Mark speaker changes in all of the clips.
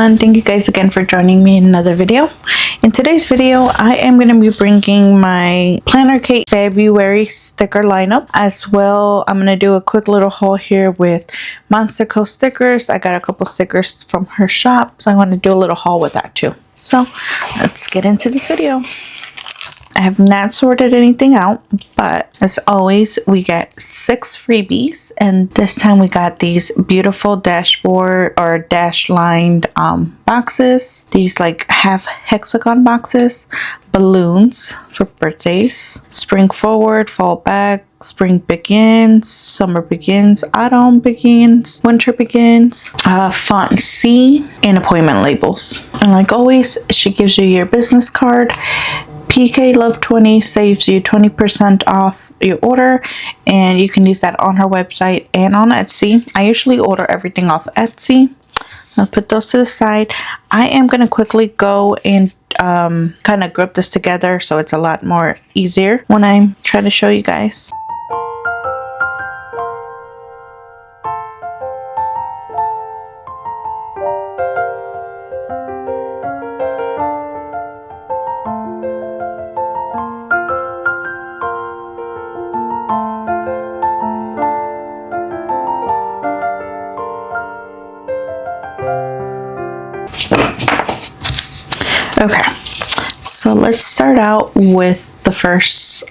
Speaker 1: everyone, thank you guys again for joining me in another video. In today's video, I am going to be bringing my Planner Kate February sticker lineup. As well, I'm going to do a quick little haul here with Monster Co stickers. I got a couple stickers from her shop, so I want to do a little haul with that too. So let's get into this video. I have not sorted anything out, but as always, we get 6 freebies, and this time we got these beautiful dashboard or dash lined boxes. These like half hexagon boxes, balloons for birthdays, spring forward, fall back, spring begins, summer begins, autumn begins, winter begins, font C, and appointment labels. And like always, she gives you your business card. PK Love 20 saves you 20% off your order, and you can use that on her website and on Etsy. I usually order everything off Etsy. I'll put those to the side. I am going to quickly go and kind of group this together so it's a lot more easier when I'm trying to show you guys. Okay, so let's start out with the first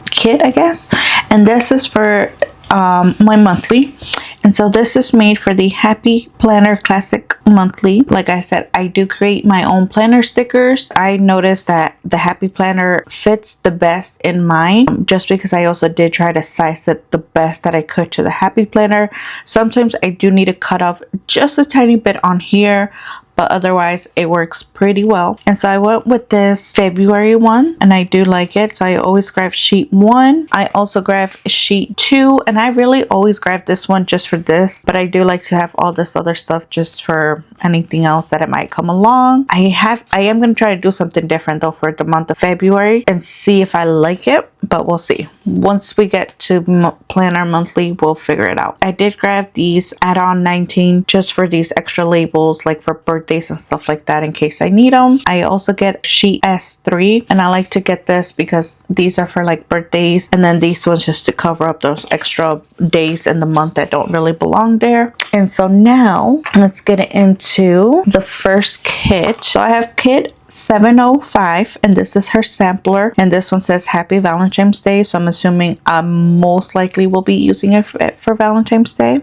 Speaker 1: kit, I guess, and this is for my monthly. And so this is made for the Happy Planner Classic Monthly. Like I said, I do create my own planner stickers. I noticed that the Happy Planner fits the best in mine, just because I also did try to size it the best that I could to the Happy Planner. Sometimes I do need to cut off just a tiny bit on here, but otherwise it works pretty well. And so I went with this February one, and I do like it. So I always grab sheet 1. I also grab sheet 2, and I really always grab this one just for this, but I do like to have all this other stuff just for anything else that it might come along. I am going to try to do something different though for the month of February and see if I like it, but we'll see. Once we get to Planner Monthly, we'll figure it out. I did grab these add-on 19 just for these extra labels, like for birthdays and stuff like that, in case I need them. I also get sheet S3, and I like to get this because these are for like birthdays, and then these ones just to cover up those extra days in the month that don't really belong there. And so now let's get into the first kit. So I have kit 705, and this is her sampler, and this one says Happy Valentine's Day, so I'm assuming I most likely will be using it for Valentine's Day.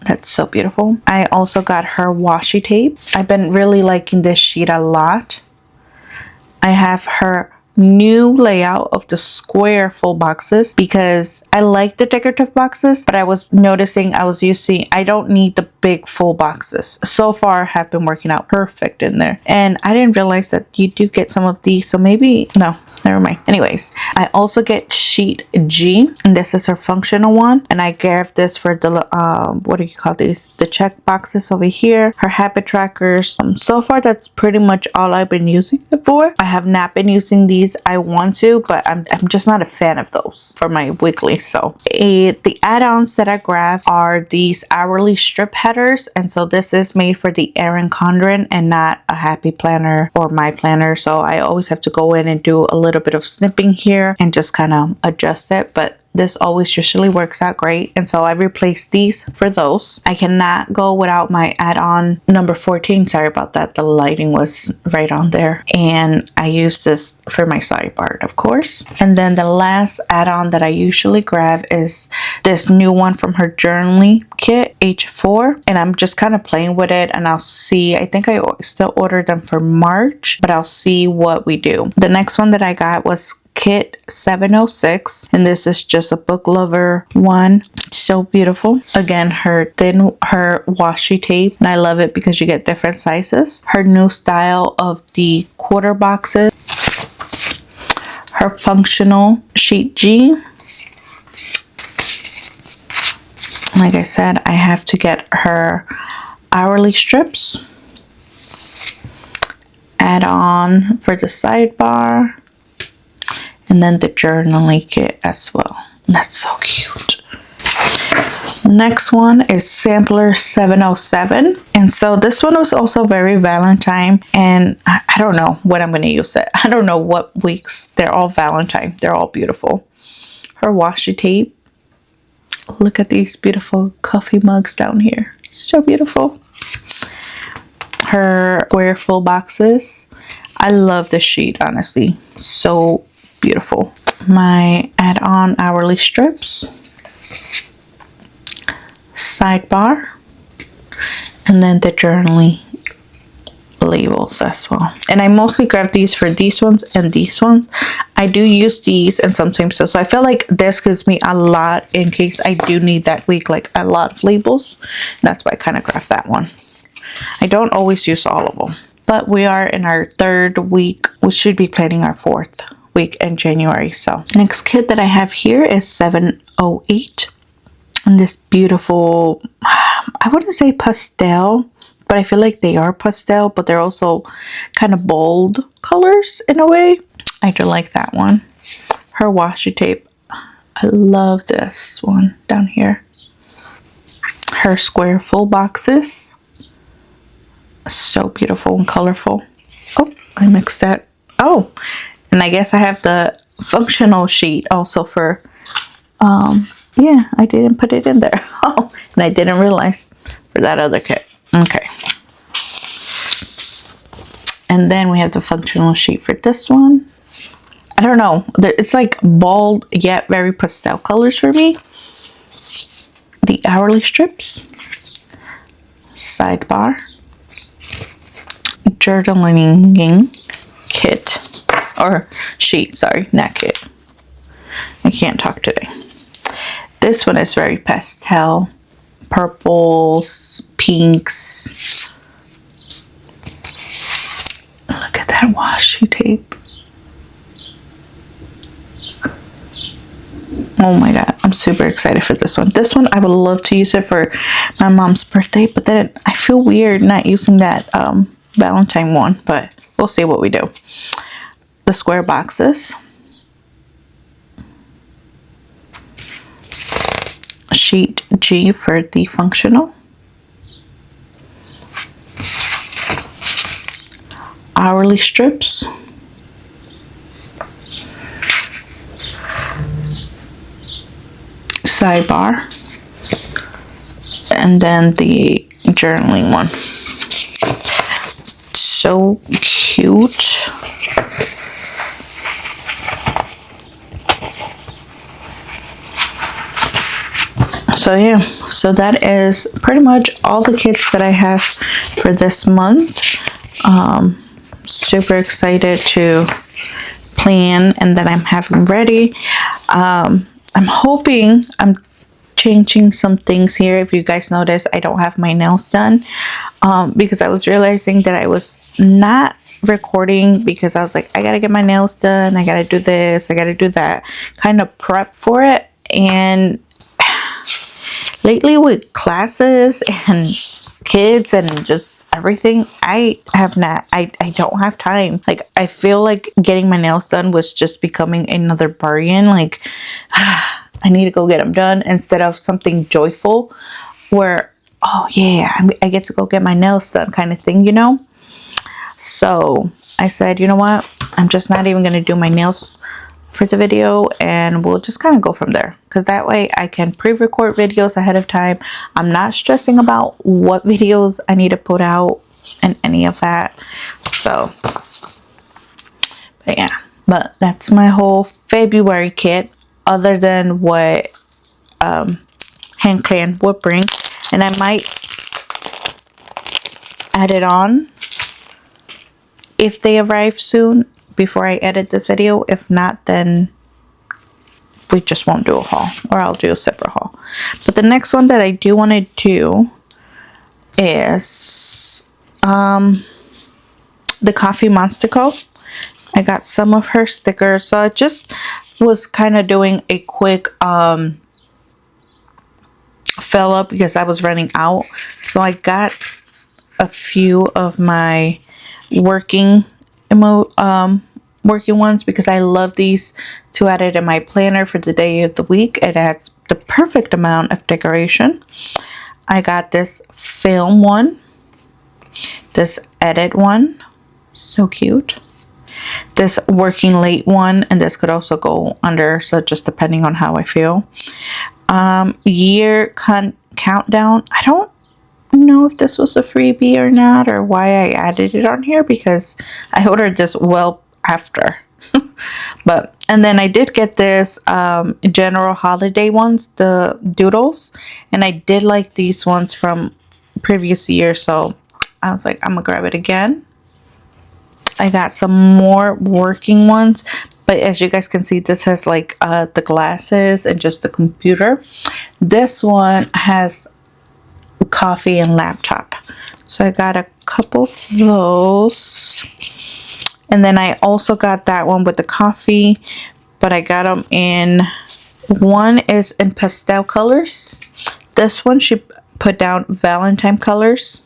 Speaker 1: That's so beautiful. I also got her washi tape. I've been really liking this sheet a lot. I have her new layout of the square full boxes because I like the decorative boxes, but I was noticing I don't need the big full boxes. So far have been working out perfect in there, and I didn't realize that you do get some of these, so maybe no, never mind. Anyways, I also get sheet G, and this is her functional one, and I grabbed this for the what do you call these, the check boxes over here, her habit trackers. So far that's pretty much all I've been using it for. I have not been using these. I want to, but I'm just not a fan of those for my weekly. So the add-ons that I grabbed are these hourly strip headers, and so this is made for the Erin Condren and not a Happy Planner or my planner, so I always have to go in and do a little bit of snipping here and just kind of adjust it, but this always usually works out great, and so I replaced these for those. I cannot go without my add-on number 14. Sorry about that, the lighting was right on there. And I use this for my sidebar, of course. And then the last add-on that I usually grab is this new one from her journaling kit, H4, and I'm just kind of playing with it, and I'll see. I think I still ordered them for March, but I'll see what we do. The next one that I got was kit 706, and this is just a book lover one. So beautiful. Again, her washi tape, and I love it because you get different sizes. Her new style of the quarter boxes, her functional sheet G. Like I said, I have to get her hourly strips, add on for the sidebar, and then the journaling kit as well. That's so cute. Next one is Sampler 707. And so this one was also very Valentine. And I don't know when I'm going to use it. I don't know what weeks. They're all Valentine. They're all beautiful. Her washi tape. Look at these beautiful coffee mugs down here. So beautiful. Her square full boxes. I love this sheet, honestly. So beautiful. My add-on hourly strips. Sidebar. And then the journaling labels as well. And I mostly grab these for these ones and these ones. I do use these and sometimes so I feel like this gives me a lot in case I do need that week, like a lot of labels. That's why I kind of grab that one. I don't always use all of them, but we are in our 3rd week. We should be planning our 4th week in January. So next kit that I have here is 708. And this beautiful, I wouldn't say pastel, but I feel like they are pastel, but they're also kind of bold colors in a way. I do like that one. Her washi tape. I love this one down here. Her square full boxes. So beautiful and colorful. Oh, I mixed that. Oh, and I guess I have the functional sheet also for, yeah, I didn't put it in there. Oh, and I didn't realize for that other kit. Okay. And then we have the functional sheet for this one. I don't know. It's like bold yet very pastel colors for me. The hourly strips. Sidebar. Journaling kit. Or sheet, sorry, not kit. I can't talk today. This one is very pastel. Purples, pinks. Look at that washi tape. Oh my god, I'm super excited for this one. This one, I would love to use it for my mom's birthday, but then I feel weird not using that Valentine one, but we'll see what we do. The square boxes. Sheet G for the functional. Hourly strips. Sidebar. And then the journaling one. So cute. So yeah, so that is pretty much all the kits that I have for this month. Super excited to plan and that I'm having ready. I'm hoping I'm changing some things here. If you guys notice, I don't have my nails done because I was realizing that I was not recording because I was like, I gotta get my nails done, I gotta do this, I gotta do that, kind of prep for it. And lately with classes and kids and just everything, I don't have time. Like, I feel like getting my nails done was just becoming another burden. Like, I need to go get them done instead of something joyful where, oh yeah, I get to go get my nails done kind of thing, you know? So I said, you know what? I'm just not even going to do my nails for the video, and we'll just kind of go from there, because that way I can pre-record videos ahead of time. I'm not stressing about what videos I need to put out and any of that. So, but yeah, but that's my whole February kit, other than what Hand Clan would bring, and I might add it on if they arrive soon before I edit this video. If not, then we just won't do a haul, or I'll do a separate haul. But the next one that I do want to do is the Coffee Monster Co. I got some of her stickers, so I just was kind of doing a quick fill up because I was running out. So I got a few of my working working ones because I love these to add it in my planner for the day of the week. It adds the perfect amount of decoration. I got this film one, this edit one, so cute, this working late one, and this could also go under, so just depending on how I feel. Year countdown. I don't know if this was a freebie or not, or why I added it on here, because I ordered this well after. But and then I did get this general holiday ones, the doodles, and I did like these ones from previous year, so I was like, I'm gonna grab it again. I got some more working ones, but as you guys can see, this has like the glasses and just the computer. This one has coffee and laptop, so I got a couple of those. And then I also got that one with the coffee, but I got them in, one is in pastel colors. This one she put down Valentine colors.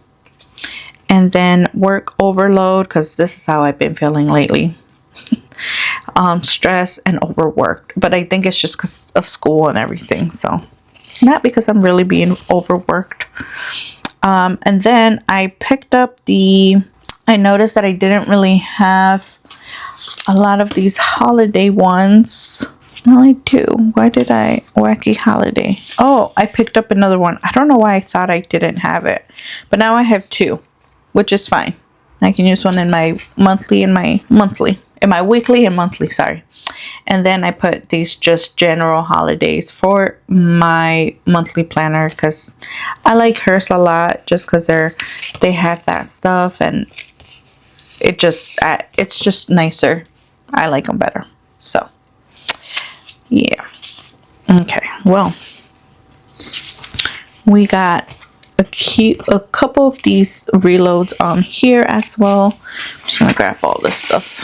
Speaker 1: And then work overload, because this is how I've been feeling lately. Stress and overworked. But I think it's just because of school and everything. So not because I'm really being overworked. And then I picked up I noticed that I didn't really have a lot of these holiday ones. No, I do. Why did I? Wacky holiday. Oh, I picked up another one. I don't know why I thought I didn't have it. But now I have two, which is fine. I can use one in my weekly and monthly, sorry. And then I put these just general holidays for my monthly planner, because I like hers a lot, just because they have that stuff, and it's just nicer. I like them better. So yeah. Okay, well, we got a couple of these reloads on here as well. I'm just gonna grab all this stuff.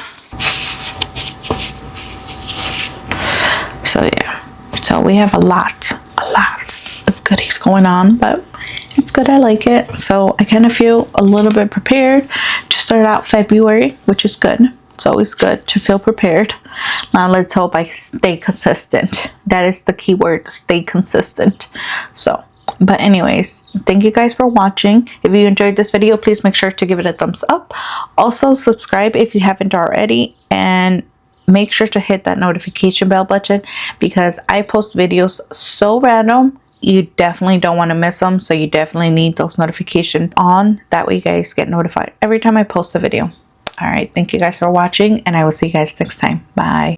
Speaker 1: So yeah, so we have a lot of goodies going on, but it's good. I like it. So I kind of feel a little bit prepared to start out February, which is good. It's always good to feel prepared. Now let's hope I stay consistent. That is the key word, stay consistent. So, but anyways, thank you guys for watching. If you enjoyed this video, please make sure to give it a thumbs up. Also subscribe if you haven't already, and make sure to hit that notification bell button, because I post videos so random, you definitely don't want to miss them. So you definitely need those notifications on. That way you guys get notified every time I post a video. All right, thank you guys for watching, and I will see you guys next time. Bye.